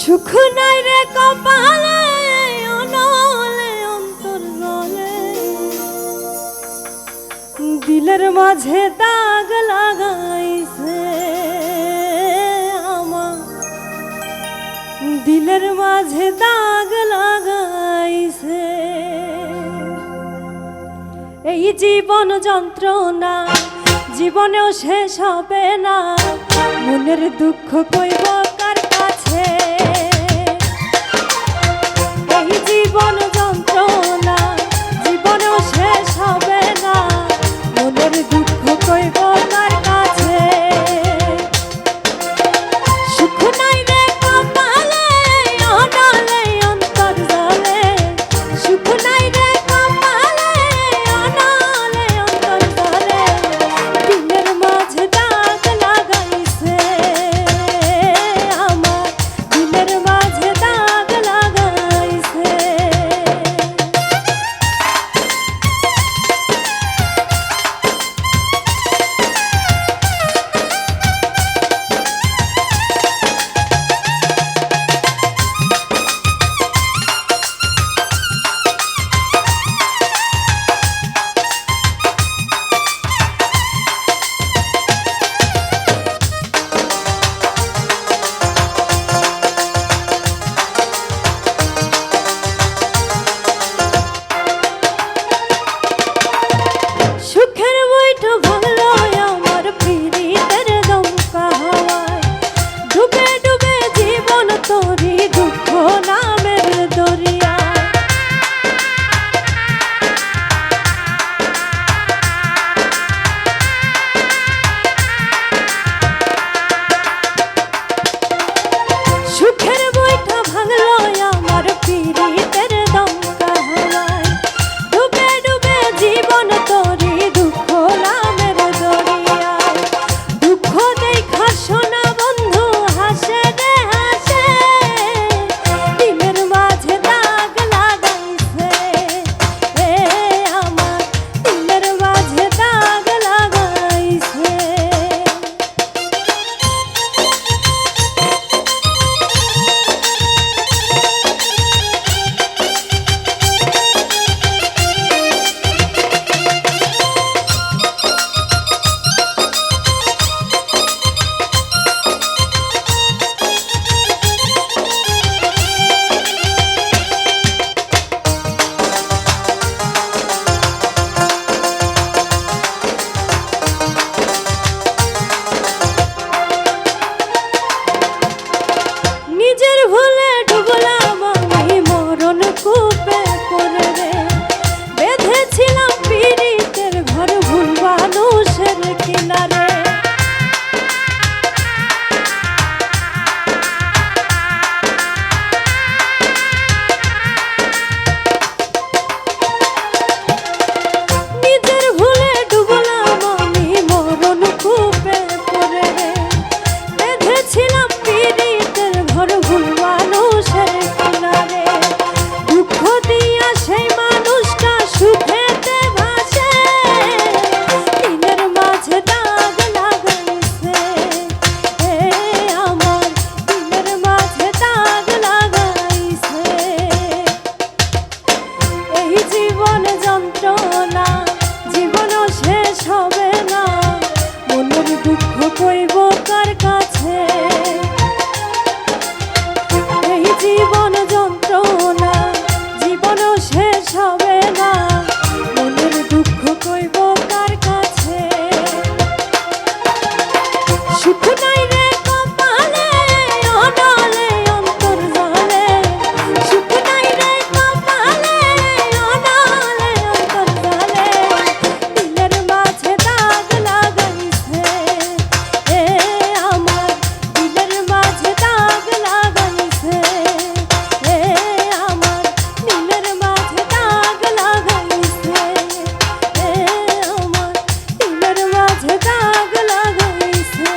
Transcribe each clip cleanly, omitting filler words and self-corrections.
সুখ নাই রে কপালে অনলে অন্তর জলে দিলের মাঝে দাগ লাগাইছে আমার দিলের মাঝে দাগ লাগাইছে এই জীবন যন্ত্রণা জীবনেও শেষ হবে না মনের দুঃখ কইব কার কাছে এই জীবন যন্ত্রণা জীবনেও শেষ হবে না মনের দুঃখ কইব কার কাছে সুখ নাই রে কপালে অনলে অন্তর জলে সুখ নাই রে কপালে অনলে অন্তর জলে দিলের মাঝে দাগ লাগাইছে আমার দিলের মাঝে দাগ লাগাইছে সুখের বইটা ভাঙলো আমার পীড়িতের দমকা হাওয়ায় ডুবে ডুবে জীবন তোরি দুঃখ নামের দরিয়া সুখের বইটা ভাঙলো আমার পীড়িতের দমকা হাওয়ায় ডুবে ডুবে জীবন তোরি দুঃখ নামের দরিয়ায় দুঃখ দেখা শোনা বন্ধু হাসে রে হাসে দিলের মাঝে দাগ লাগাইছে আমার দিলের মাঝে দাগ লাগাইছে নিজের ভুলে ডুবলাম আমি মরণ কূপে পড়ে রে বেঁধেছিলাম পীড়িতের ঘর ভুল মানুষের কিনারে নিজের ভুলে ডুবলাম আমি মরণ কূপে পড়ে রে বেঁধেছিলাম পীড়িতের ঘর ভুল মানুষের কিনারে দুঃখ দিয়া সেই মানুষটা সুখেতে ভাসে দিলের মাঝে দাগ লাগাইছে আমার দিলের মাঝে দাগ লাগাইছে এই জীবন যন্ত্রণা জীবনও শেষ হবে না মনের দুঃখ কইব কার কাছে এই জীবন যন্ত্রণা জীবনও শেষ হবে না মনের দুঃখ কইব কার কাছে সুখ নাই রে কপালে অনলে অন্তর জলে সুখ নাই রে কপালে অনলে অন্তর জলে দিলের মাঝে দাগ লাগাইছে আমার দিলের মাঝে দাগ লাগাইছে আমার দিলের মাঝে দাগ লাগাইছে আমার দিলের মাঝে দাগ লাগাইছে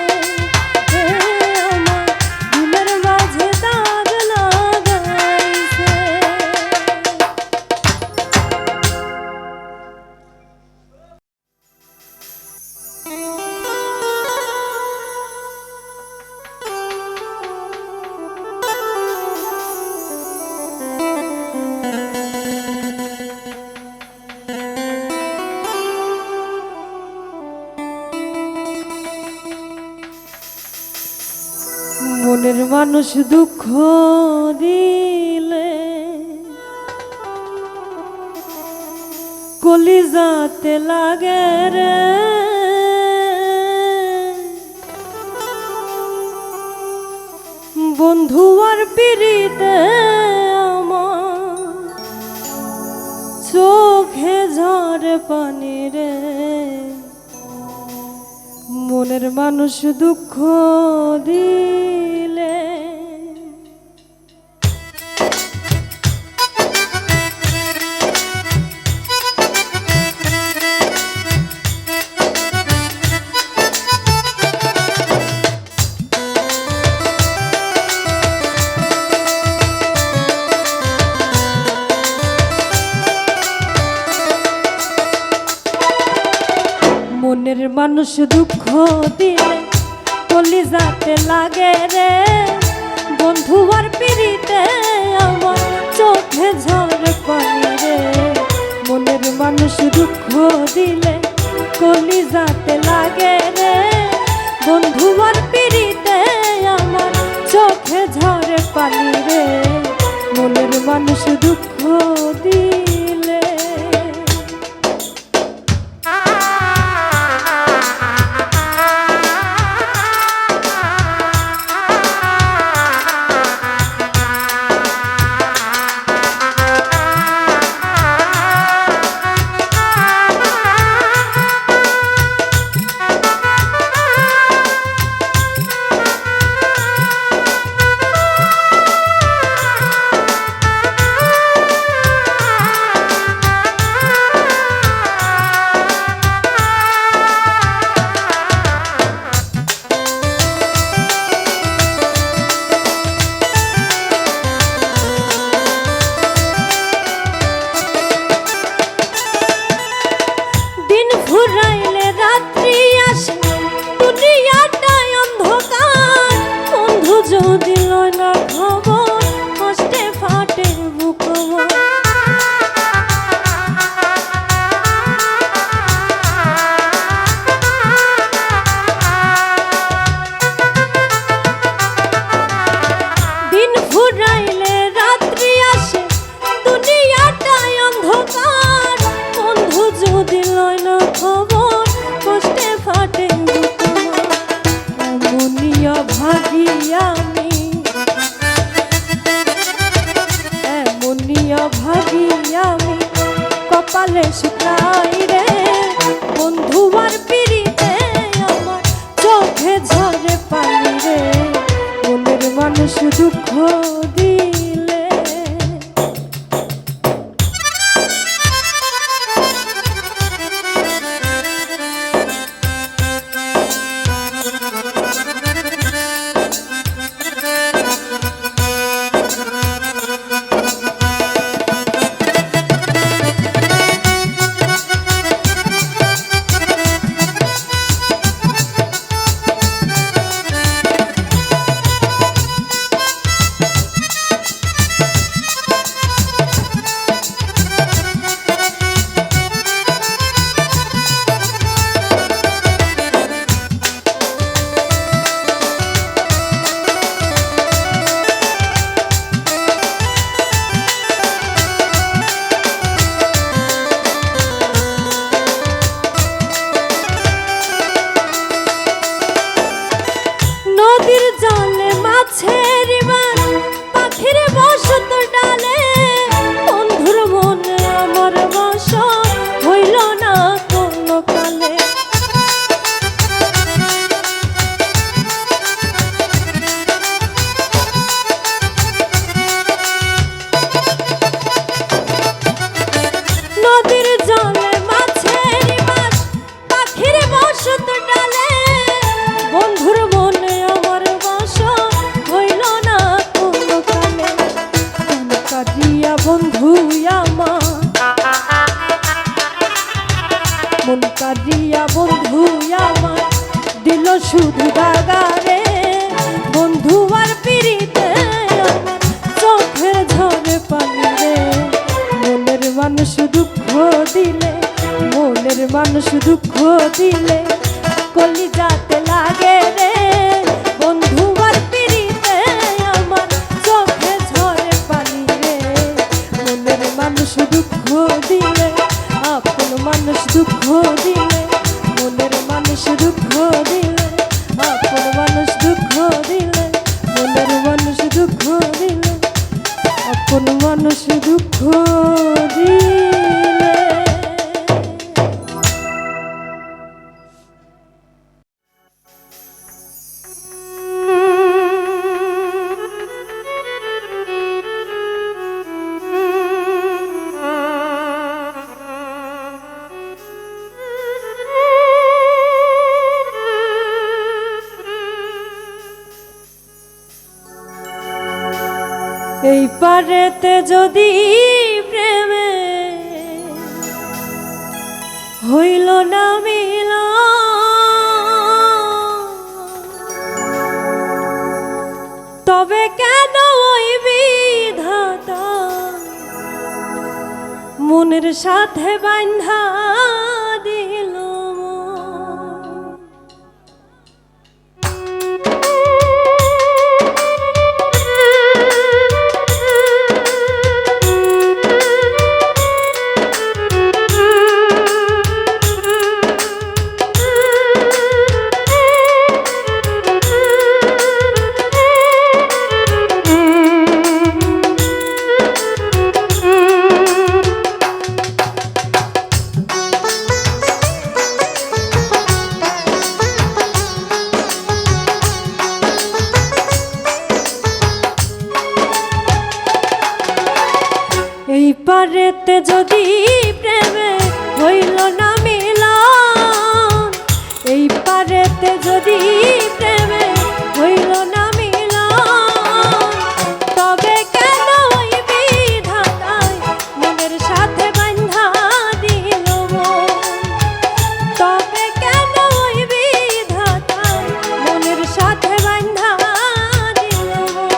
মনের মানুষ দুঃখ দিলে কলিজাতে লাগে রে, বন্ধু আর পিরিতে আমার চোখে ঝরে পানি রে, মনের মানুষ দুঃখ দিলে। মনের মানুষ দুঃখ দিলে কলিজাতে লাগে রে, বন্ধু আর পিরিতে আমার চোখে ঝরে পানি রে, মনের মানুষ দুঃখ দিলে কলিজাতে লাগে রে, বন্ধু আর পিরিতে আমার চোখে ঝরে পানি রে, মনের মানুষ দুঃখ দিলে। ঘুরাইলে রাত্রি আসে দুনিয়াটাই অন্ধকার, বন্ধু যদি লয় না খবর কষ্টে ফাটে বুক আমার। দিন ঘুরাইলে রাত্রি আসে দুনিয়াটাই অন্ধকার, বন্ধু যদি লয় না খবর কষ্টে ফাটে বুক আমার। এমনিয়া ভাগি আমি, এমনিয়া ভাগি আমি কপালে শুকাই রে, বন্ধু আর পিরিতে আমার চোখে ঝরে পানি রে, মনের মানুষ দুঃখ দিলে। নদীর জলে মাছের বান পাখির বসত ডালে, বন্ধুর মনে আমার বসত হইল না কোনো কালে। নদীর জলে মাছের বান পাখির বসত ডালে, বন্ধুর মনে আমার বসত হইল না কোনো কালে। মন কাঁদিয়া বন্ধু আমার, মন কাঁদিয়া বন্ধু আমার দিল শুধু দাগারে, বন্ধু আর পিরিতে আমার চোখের ঝরে পানি রে, মনের মানুষ দুঃখ দিলে, মনের মানুষ দুঃখ দিলে কলিজাতে লাগে রে, বন্ধু আর পিরিতে এই পারেতে যদি প্রেমে হইল না মিলা, তবে কেন ওই বিধাতা মনের সাথে বান্ধা দিল মন। এই পারেতে যদি প্রেমে হইল না মিলন, এই পারেতে যদি প্রেমে হইল না মিলন, তবে কেন ওই বিধাতায় মনের সাথে বান্ধা দিল মন, তবে কেন ওই বিধাতায় মনের সাথে বান্ধা দিল মন।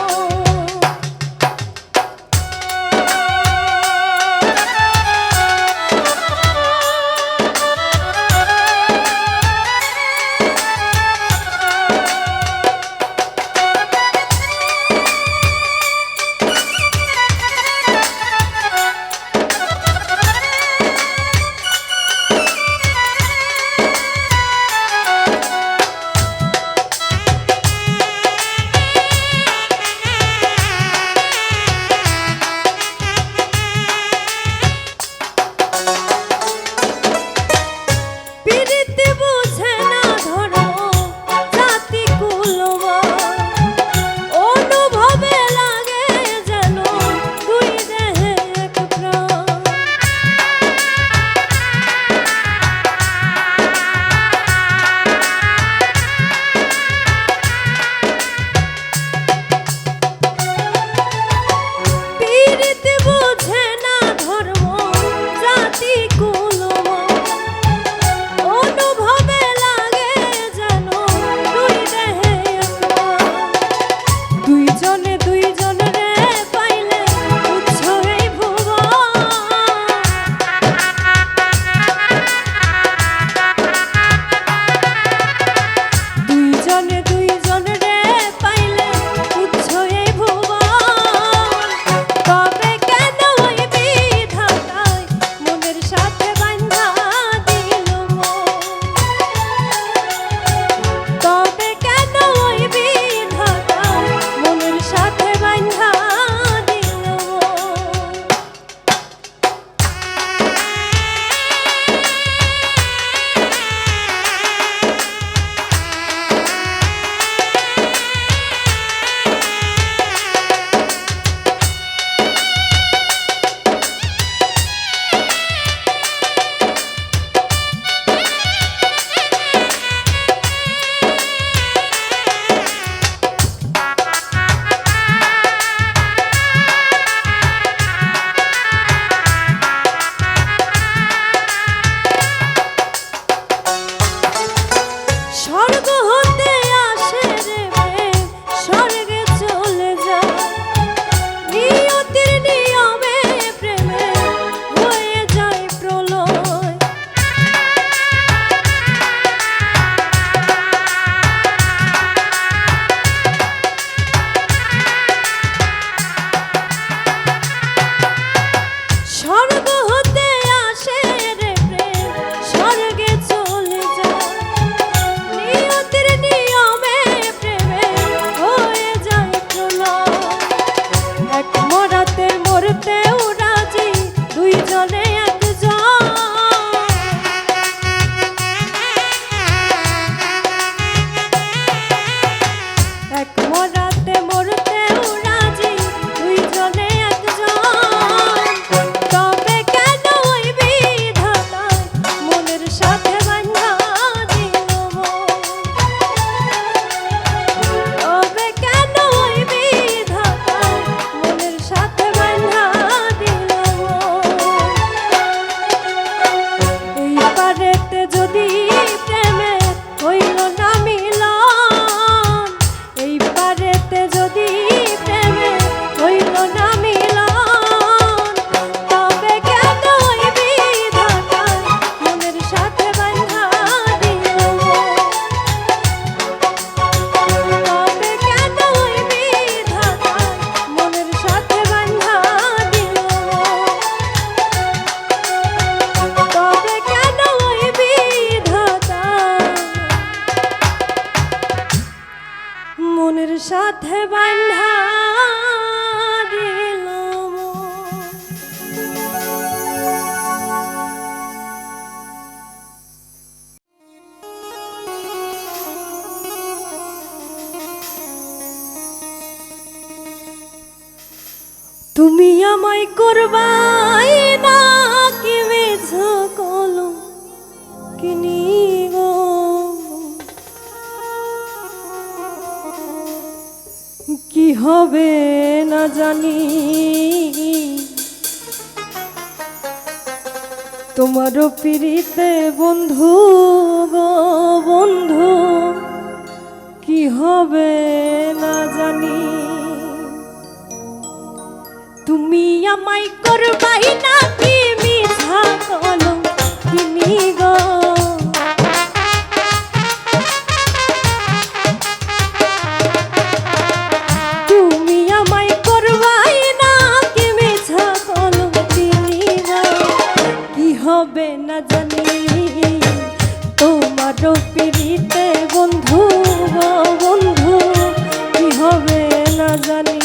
মনের সাথে বাঁধা দিল তুমি আমায় করবাই না কি মেঝো কলম কিনি গো কি হবে না জানি তোমারও পিরিতে বন্ধু গো বন্ধু কি হবে না জানি তুমি আমায় করবাই না কি মিছা কলম কিনি গো তুমি আমায় করবাই না কি মিছা কলম কিনি গো কি হবে না জানি তোমারও পিরিতে বন্ধু গো বন্ধু কি হবে না জানি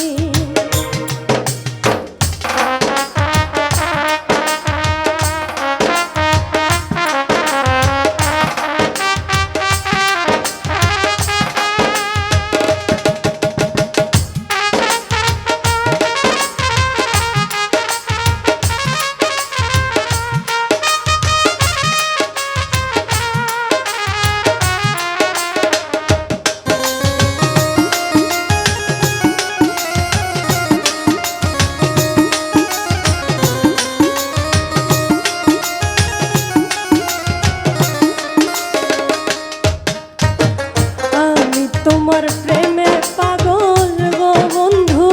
তোমার প্রেমে পাগল গো বন্ধু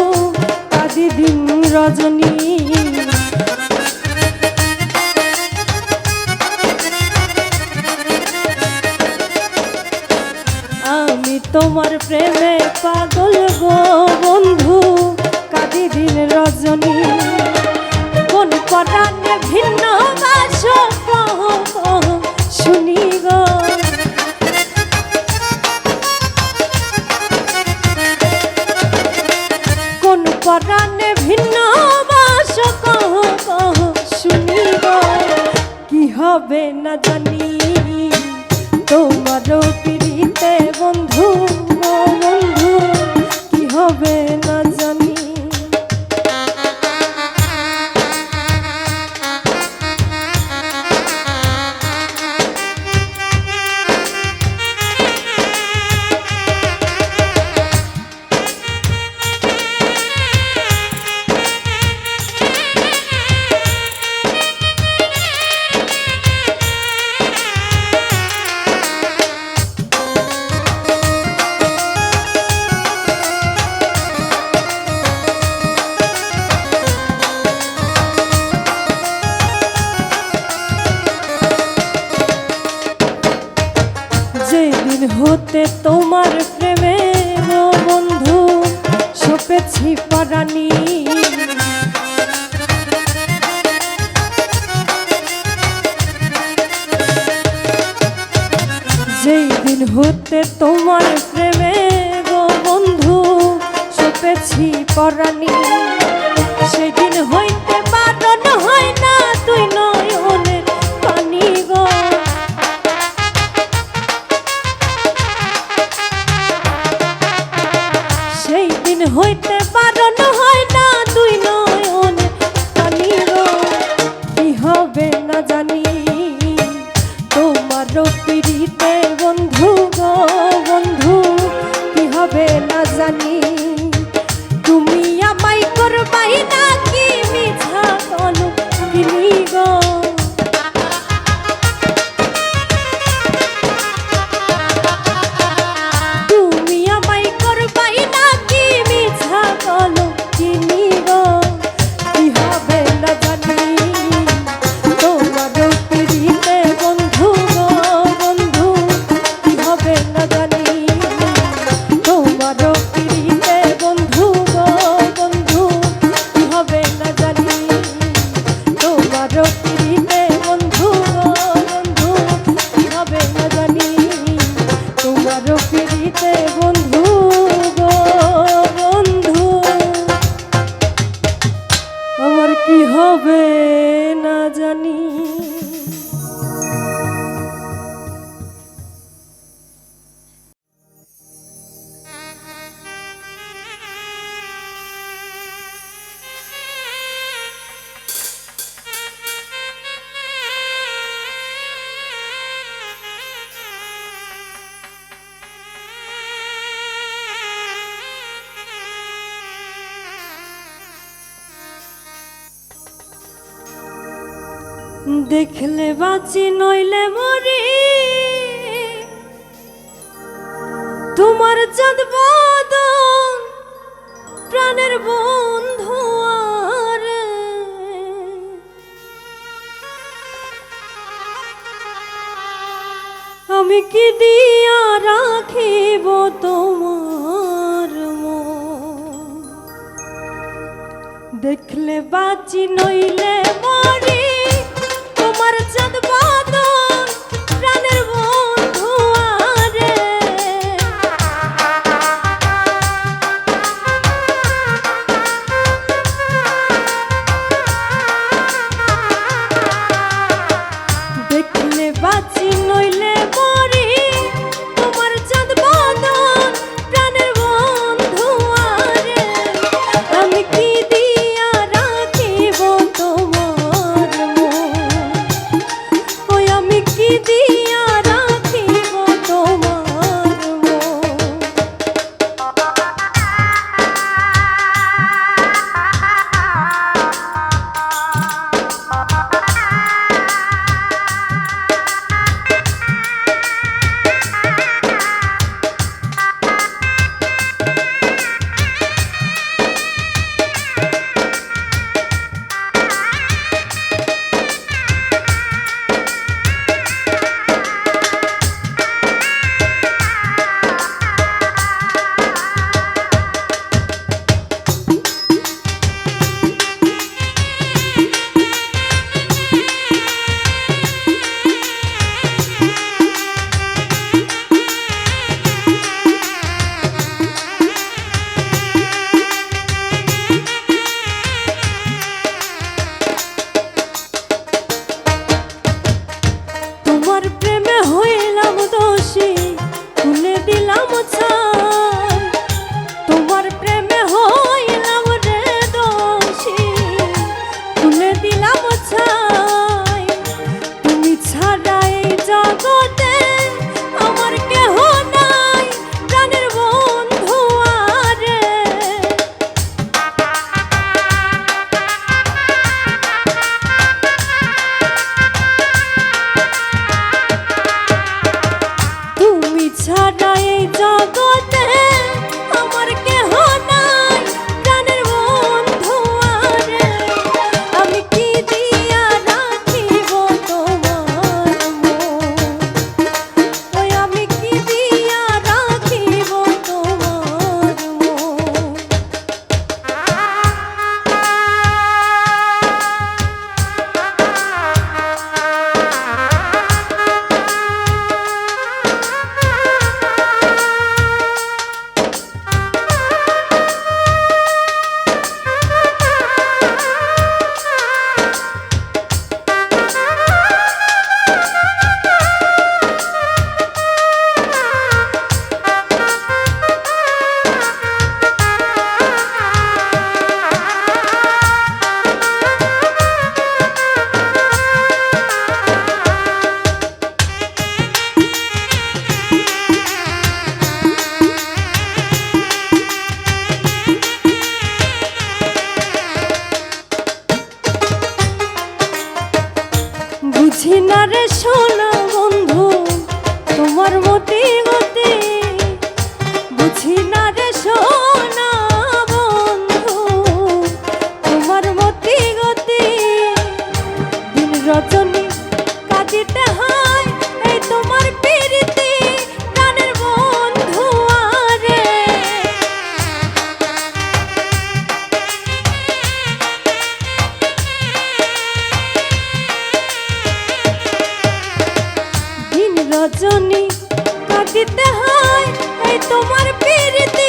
কাঁদি দিন রজনী আমি তোমার প্রেমে পাগল গো বন্ধু কাঁদি দিন রজনী কোন পরাণে ভিন্ন বাস কহ কহ শুনি গো পরাণে ভিন্ন বাস কহ কহ শুনি গো কি হবে না জানি তোমারও পিরিতে বন্ধু গো বন্ধু কি হবে না জানি যেদিন হতে তোমার প্রেমে গো বন্ধু সপেছি পরাণী যেই দিন হতে তোমার প্রেমে গো বন্ধু সপেছি পরাণী সেদিন হইতে বারণ হয় না তুই নয়নের পানি গো সেই দিন হইতে বারণ হয় না তুই নয়নের পানি গো কি হবে না জানি তোমারও পিরিতে বন্ধু গো বন্ধু কি হবে না জানি তুমি আমায় করবাই না কি মিছা কলম কিনি গো তুমি আমায় করবাই না কি মিছা দেখলে বাঁচি নইলে মরি, তোমার চাঁদ বদন প্রাণের বন্ধু আরে। আমি কি দিয়া রাখিব তোমার মন, দেখলে বাঁচি নইলে মরি, তোমার চাঁদ বদন প্রাণের বন্ধু আরে। দেখলে বাঁচি নইলে মরি, তোমার চাঁদ বদন প্রাণের বন্ধু আরে। আমি কি দিয়া রাখিব তোমার মন, ওই আমি কি দিয়া রাখিব তোমার মন। তোমার প্রেমে হইলাম দোষী, খুলে দিলাম ছাই। তোমার প্রেমে হইলাম রে দোষী, খুলে দিলাম ছাই। তুমি ছাড়া এই জগতে আমার কেহ নাই, প্রাণের বন্ধু আরে। তুমি ছাড়া এই জগতে আমার কেহ নাই, প্রাণের বন্ধু আরে। আমি কি দিয়া রাখিব তোমার মন, ওই আমি কি দিয়া রাখিব তোমার মন। বুঝি না রে সোনা বন্ধু তোমার মতি গতি, বুঝি না রে সোনা বন্ধু তোমার মতি গতি। দিন রজনী কাঁদিতে হয় এই তোমার প্রীতি, প্রাণের বন্ধু আরে। দিন রজনী কাঁদিতে হয় এই তোমার প্রীতি।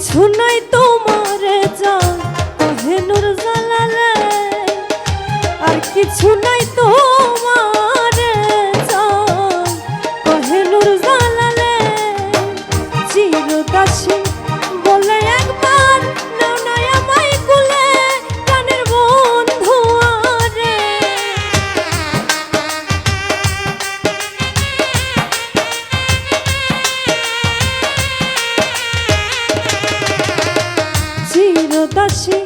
কিছু নাই তোমার জান কহে নূর জালালে, আর কিছু নাই তোমার জান কহে নূর জালালে। চিরদাসী বলে একবার নাও না আমায় কুলে, প্রাণের বন্ধু আরে। চিরদাসী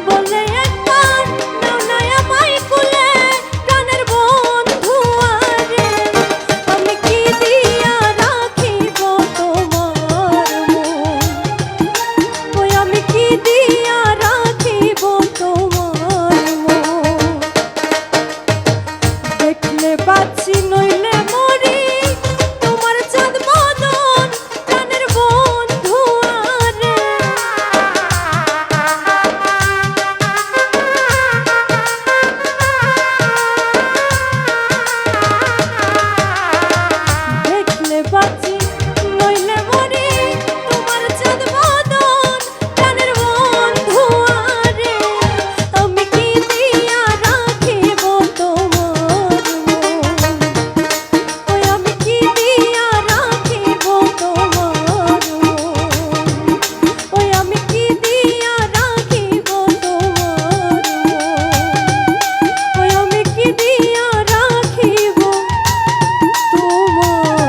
বলে একবার নাও না আমায় কুলে, প্রাণের বন্ধু আরে। আমি কি দিয়া রাখিব তোমার মন, ওই আমি কি দিয়া রাখিব তোমার মন। দেখলে বাঁচি নইলে মরি, তোমার চাঁদ বদন প্রাণের বন্ধু আরে। দেখলে বাঁচি নইলে মরি, তোমার চাঁদ বদন প্রাণের বন্ধু আরে। আমি কি দিয়া রাখিব তোমার মন, ওই আমি কি দিয়া রাখিব তোমার মন, ওই আমি কি দিয়া রাখিব তোমার মন, ওই আমি কি দিয়া রাখিব তোমার মন।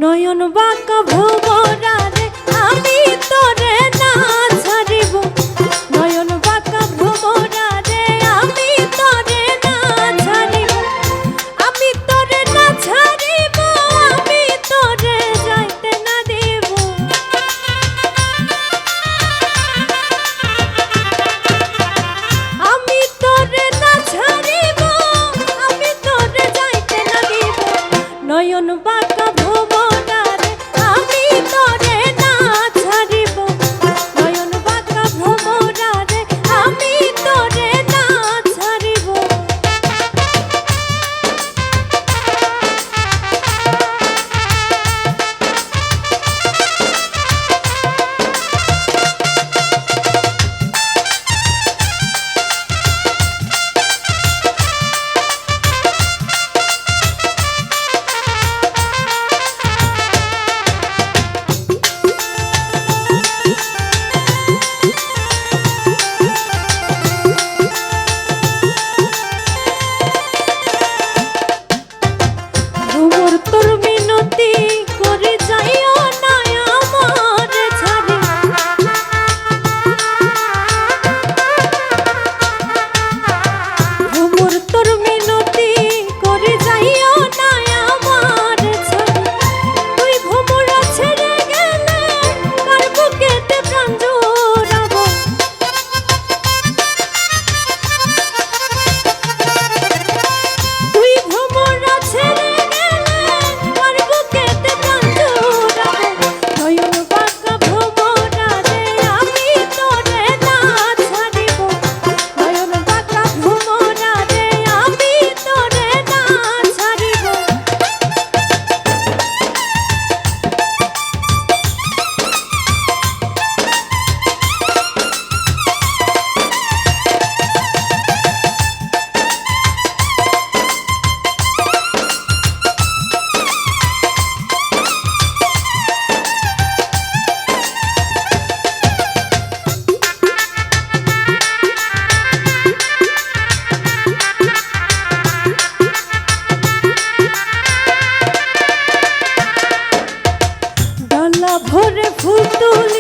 নয়ন বাঁকা ভ্রমরারে আমি তোরে না ছাড়িব, নয়ন বাঁকা ভ্রমরারে আমি তোরে না ছাড়িব। আমি তোরে না ছাড়িব, আমি তোরে যাইতে না দিব। আমি তোরে না ছাড়িব, আমি তোরে যাইতে না দিব। নয়ন বাঁকা ভ্রমরারে আমি তোরে না ছাড়িব, নয়ন বাঁকা ভ্রমরারে আমি তোরে না ছাড়িব। ভ্রমর তোর মিনতি করে যাইও না আমার ছাড়ি, ভ্রমর তোর মিনতি করে যাইও না আমার ছাড়ি। তুই ভ্রমর ছেড়ে গেলে কার বুকেতে প্রাণ জোড়াবো, তুই ভ্রমর ছেড়ে গেলে কার বুকেতে প্রাণ জোড়াবো। নয়ন বাঁকা ভ্রমরারে আমি তোরে না ছাড়িব, নয়ন বাঁকা ভ্রমরারে আমি তোরে না ছাড়িব। ডালা ভরে ফুল তুল